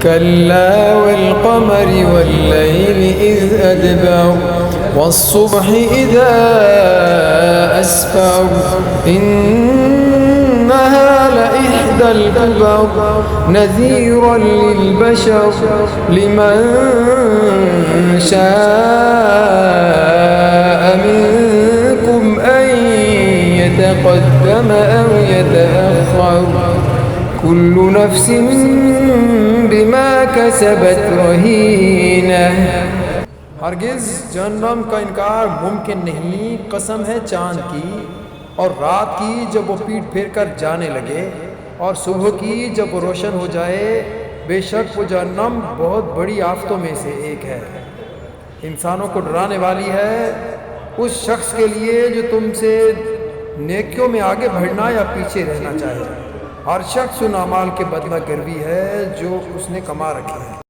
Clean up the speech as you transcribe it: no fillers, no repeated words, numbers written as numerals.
كلا والقمر والليل إذ أدبر والصبح إذا أسفر إنها لإحدى الكبر نذيرا للبشر لمن شاء منكم أن يتقدم أو يتأخر كل نفس बिमा कसबत रहीना। हरगिज़ जहन्नम का इनकार मुमकिन नहीं, कसम है चाँद की और रात की जब वो पीठ फेर कर जाने लगे और सुबह की जब वो रोशन हो जाए, बेशक वो जहन्नम बहुत बड़ी आफतों में से एक है। इंसानों को डराने वाली है उस शख्स के लिए जो तुमसे नेकियों में आगे बढ़ना या पीछे रहना चाहे। हर शख्स उन अमाल के बदला गर्वी है जो उसने कमा रखे हैं।